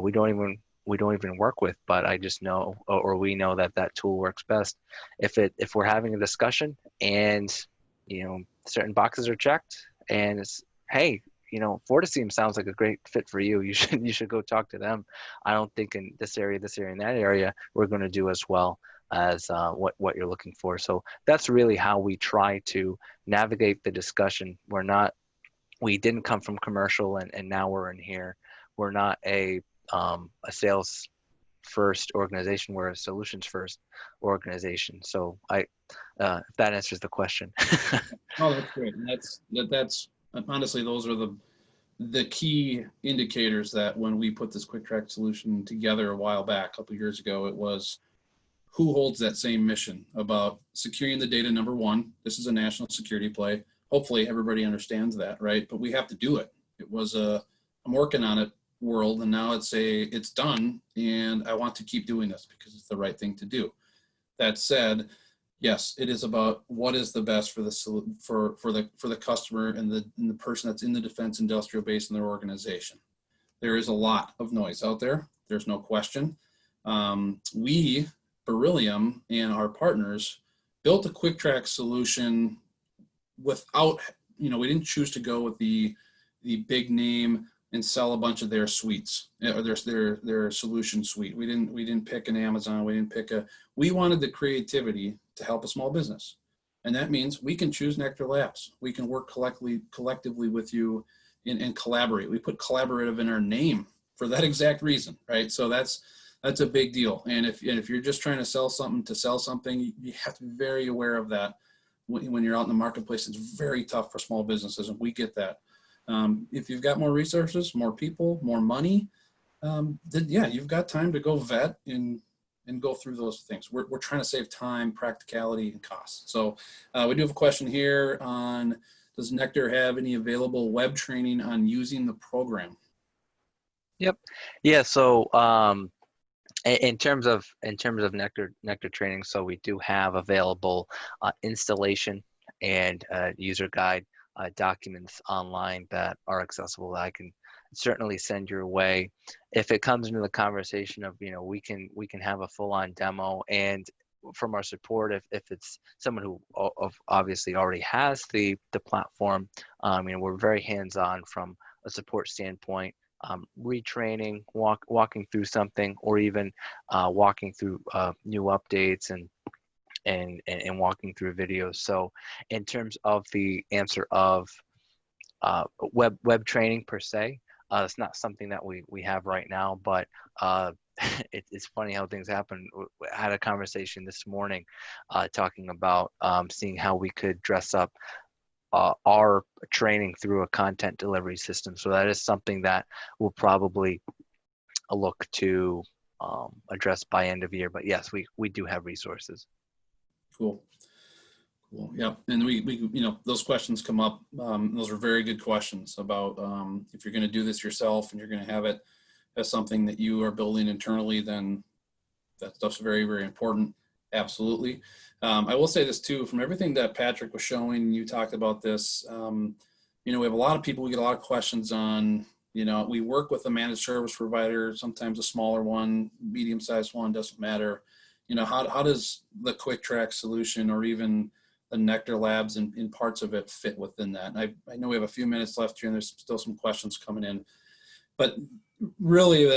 Speaker 2: we don't even work with, but I just know, or we know that tool works best. If we're having a discussion and certain boxes are checked, and it's, hey, FortiSIEM sounds like a great fit for you. You should go talk to them. I don't think in this area, and that area, we're going to do as well as what you're looking for. So that's really how we try to navigate the discussion. We didn't come from commercial and now we're in here. We're not a sales first organization. We're a solutions first organization. So if that answers the question.
Speaker 1: Oh, that's great. And that's honestly, those are the key indicators that when we put this CUICK TRAC solution together a while back, a couple of years ago, it was who holds that same mission about securing the data. Number one, this is a national security play. Hopefully everybody understands that, right? But we have to do it. It was I'm working on it world, and now it's done, and I want to keep doing this because it's the right thing to do. That said, yes, it is about what is the best for the customer and the person that's in the defense industrial base in their organization. There is a lot of noise out there. There's no question. We, Beryllium, and our partners built a CUICK TRAC solution without, we didn't choose to go with the big name and sell a bunch of their suites or their solution suite. We didn't pick an Amazon. We wanted the creativity to help a small business. And that means we can choose NeQter Labs. We can work collectively with you and collaborate. We put collaborative in our name for that exact reason, right? So that's a big deal. And if you're just trying to sell something, you have to be very aware of that. When you're out in the marketplace, it's very tough for small businesses, and we get that. If you've got more resources, more people, more money, then yeah, you've got time to go vet and go through those things. We're trying to save time, practicality, and costs. So we do have a question here on, does NeQter have any available web training on using the program?
Speaker 2: Yep. Yeah. So In terms of NeQter training, so we do have available installation and user guide documents online that are accessible that I can certainly send your way. If it comes into the conversation of, we can have a full-on demo, and from our support, if it's someone who obviously already has the platform, we're very hands-on from a support standpoint. Retraining, walking through something, or even walking through new updates and walking through videos. So in terms of the answer of web training per se, it's not something that we have right now, but it's funny how things happen. I had a conversation this morning talking about seeing how we could dress up our training through a content delivery system. So that is something that we'll probably look to address by end of year. But yes, we do have resources.
Speaker 1: Cool. Yeah, and we those questions come up. Those are very good questions about if you're going to do this yourself and you're going to have it as something that you are building internally, then that stuff's very, very important. Absolutely. I will say this too, from everything that Patrick was showing, you talked about this, we have a lot of people, we get a lot of questions on, we work with a managed service provider, sometimes a smaller one, medium-sized one, doesn't matter. How does the CUICK TRAC solution or even the NeQter Labs in parts of it fit within that? And I know we have a few minutes left here and there's still some questions coming in, but really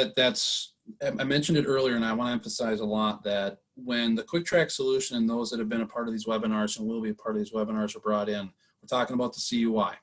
Speaker 1: I mentioned it earlier, and I want to emphasize a lot that when the CUICK TRAC solution and those that have been a part of these webinars and will be a part of these webinars are brought in, we're talking about the CUI.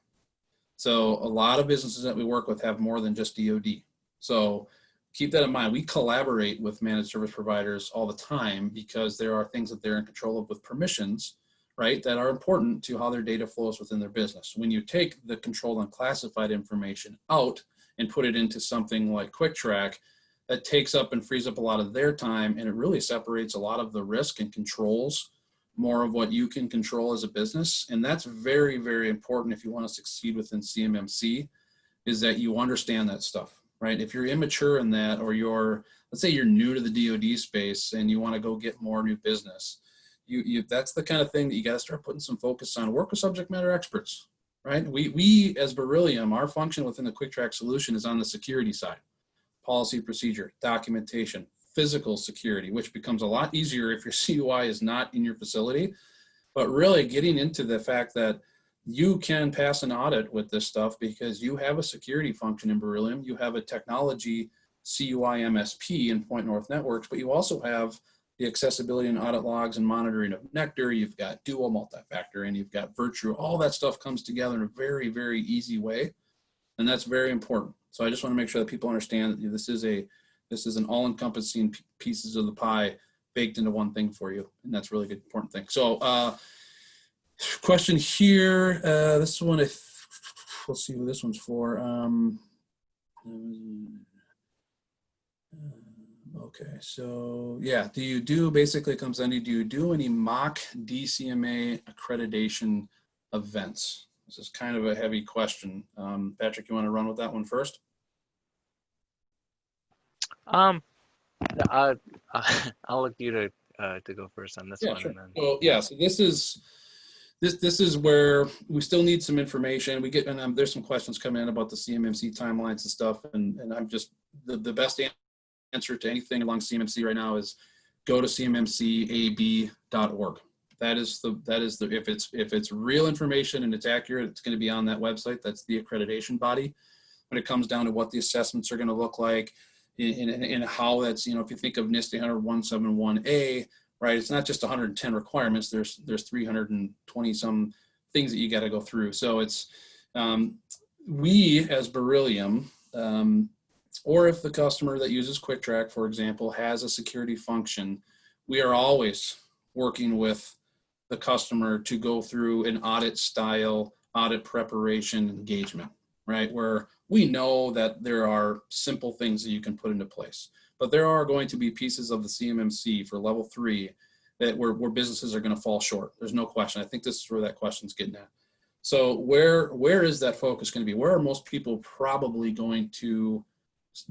Speaker 1: So a lot of businesses that we work with have more than just DoD. So keep that in mind. We collaborate with managed service providers all the time because there are things that they're in control of with permissions, right, that are important to how their data flows within their business. When you take the controlled unclassified information out and put it into something like CUICK TRAC, that takes up and frees up a lot of their time, and it really separates a lot of the risk and controls more of what you can control as a business. And that's very, very important if you want to succeed within CMMC, is that you understand that stuff, right? If you're immature in that, or let's say you're new to the DoD space and you want to go get more new business, that's the kind of thing that you got to start putting some focus on. Work with subject matter experts, right? We as Beryllium, our function within the CUICK TRAC solution is on the security side. Policy, procedure, documentation, physical security, which becomes a lot easier if your CUI is not in your facility, but really getting into the fact that you can pass an audit with this stuff because you have a security function in Beryllium, you have a technology CUI MSP in Point North Networks, but you also have the accessibility and audit logs and monitoring of NeQter, you've got dual multi-factor, and you've got Virtue. All that stuff comes together in a very, very easy way, and that's very important. So I just want to make sure that people understand that this is an all-encompassing pieces of the pie baked into one thing for you, and that's really a good important thing. So question here, this one, let's see what this one's for. Okay, so yeah, basically it comes down to, do you do any mock DCMA accreditation events? This is kind of a heavy question. Patrick, you want to run with that one first?
Speaker 2: I'll look you to go first on this one.
Speaker 1: Sure.
Speaker 2: And then,
Speaker 1: well, yeah, so this is where we still need some information. We get, and there's some questions coming in about the CMMC timelines and stuff, and I'm just, the best answer to anything along CMMC right now is go to cmmcab.org. That is the if it's real information and it's accurate, it's going to be on that website. That's the accreditation body. When it comes down to what the assessments are going to look like, and how that's, if you think of NIST 171A, right? It's not just 110 requirements. There's 320 some things that you got to go through. So it's we as Beryllium, or if the customer that uses CUICK TRAC, for example, has a security function, we are always working with the customer to go through an audit style, audit preparation engagement, right? Where we know that there are simple things that you can put into place, but there are going to be pieces of the CMMC for level 3 that where businesses are going to fall short. There's no question. I think this is where that question's getting at. So where is that focus going to be? Where are most people probably going to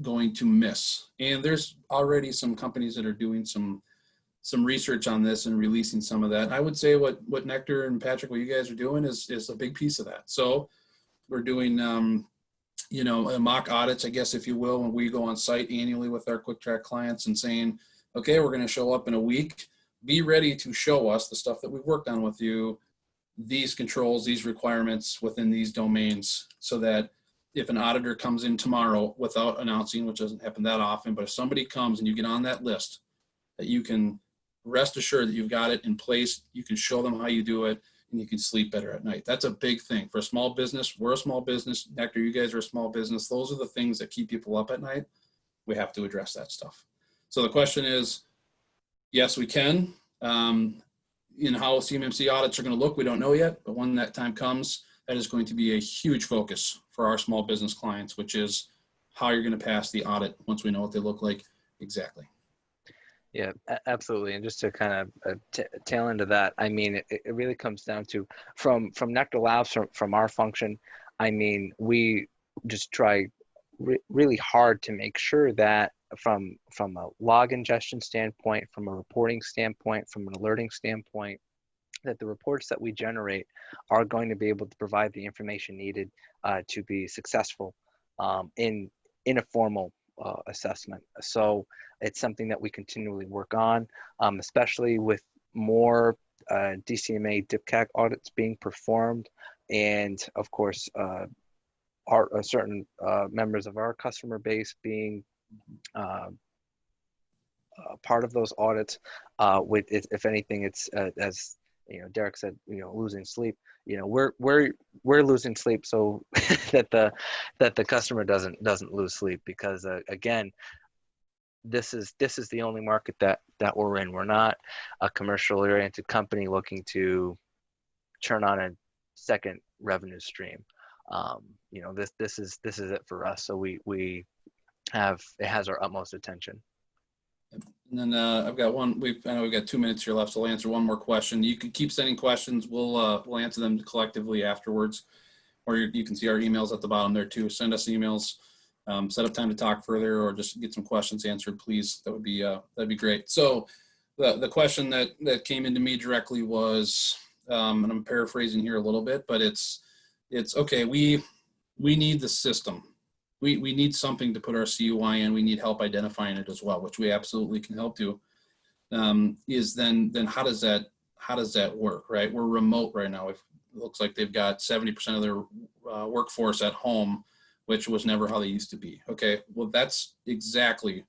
Speaker 1: going to miss. And there's already some companies that are doing some research on this and releasing some of that. I would say what NeQter and Patrick, what you guys are doing is a big piece of that. So we're doing, you know, mock audits, I guess, if you will, when we go on site annually with our CUICK TRAC clients and saying, okay, we're going to show up in a week. Be ready to show us the stuff that we've worked on with you, these controls, these requirements within these domains, so that if an auditor comes in tomorrow without announcing, which doesn't happen that often, but if somebody comes and you get on that list, that you can rest assured that you've got it in place, you can show them how you do it, and you can sleep better at night. That's a big thing for a small business. We're a small business. NeQter, you guys are a small business. Those are the things that keep people up at night. We have to address that stuff. So the question is, yes, we can. In how CMMC audits are going to look, we don't know yet, but when that time comes, that is going to be a huge focus for our small business clients, which is how you're going to pass the audit once we know what they look like exactly.
Speaker 2: Yeah, absolutely. And just to kind of tail into that, I mean, it really comes down to from NeQter Labs, from our function, I mean, we just try really hard to make sure that from a log ingestion standpoint, from a reporting standpoint, from an alerting standpoint, that the reports that we generate are going to be able to provide the information needed to be successful in a formal assessment. So it's something that we continually work on, especially with more DCMA DIBCAC audits being performed, and of course certain members of our customer base being part of those audits. With if anything, it's as you know, Derek said, you know, losing sleep. You know, we're losing sleep so that the customer doesn't lose sleep, because again, this is the only market that we're in. We're not a commercially oriented company looking to turn on a second revenue stream. You know, this is it for us. So it has our utmost attention.
Speaker 1: And then I've got one. I know we've got 2 minutes here left, so I'll answer one more question. You can keep sending questions. We'll answer them collectively afterwards, or you can see our emails at the bottom there too. Send us emails. Set up time to talk further, or just get some questions answered, please. That'd be great. So the question that came into me directly was, and I'm paraphrasing here a little bit, but it's okay. We need the system. We need something to put our CUI in. We need help identifying it as well, which we absolutely can help do. Is then how does that work, right? We're remote right now. It looks like they've got 70% of their workforce at home, which was never how they used to be. Okay, well, that's exactly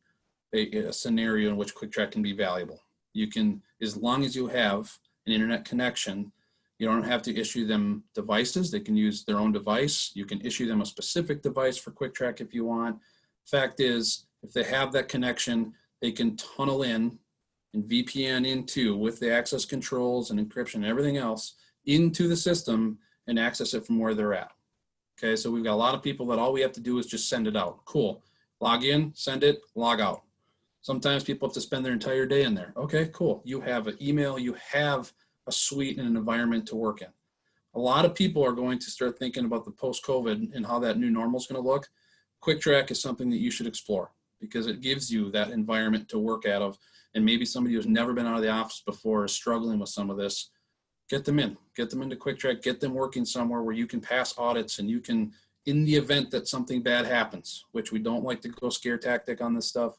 Speaker 1: a scenario in which CUICK TRAC can be valuable. You can, as long as you have an internet connection, you don't have to issue them devices. They can use their own device. You can issue them a specific device for CUICK TRAC if you want. Fact is, if they have that connection, they can tunnel in and VPN into, with the access controls and encryption and everything else, into the system and access it from where they're at. Okay, so we've got a lot of people that all we have to do is just send it out. Cool. Log in, send it, log out. Sometimes people have to spend their entire day in there. Okay, cool. You have an email, you have a suite and an environment to work in. A lot of people are going to start thinking about the post-COVID and how that new normal is going to look. CUICK TRAC is something that you should explore, because it gives you that environment to work out of. And maybe somebody who's never been out of the office before is struggling with some of this. Get them into CUICK TRAC, get them working somewhere where you can pass audits, and you can, in the event that something bad happens, which we don't like to go scare tactic on this stuff,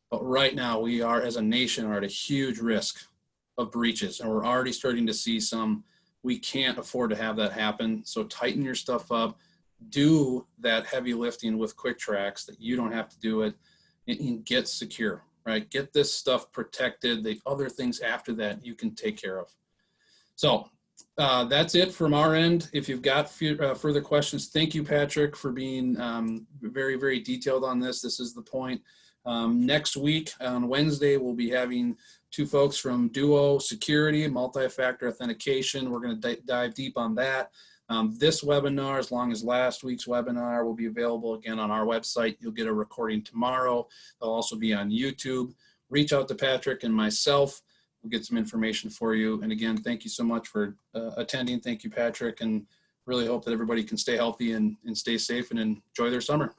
Speaker 1: but right now we are, as a nation, are at a huge risk of breaches, and we're already starting to see some. We can't afford to have that happen. So tighten your stuff up, do that heavy lifting with CUICK TRACs that you don't have to do it, and get secure, right? Get this stuff protected. The other things after that you can take care of. So that's it from our end. If you've got further questions, thank you, Patrick, for being very, very detailed on this. This is the point. Next week on Wednesday, we'll be having two folks from Duo Security, multi-factor authentication. We're going to dive deep on that. This webinar, as long as last week's webinar, will be available again on our website. You'll get a recording tomorrow. They'll also be on YouTube. Reach out to Patrick and myself. We'll get some information for you. And again, thank you so much for attending. Thank you, Patrick, and really hope that everybody can stay healthy and stay safe and enjoy their summer.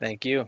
Speaker 2: Thank you.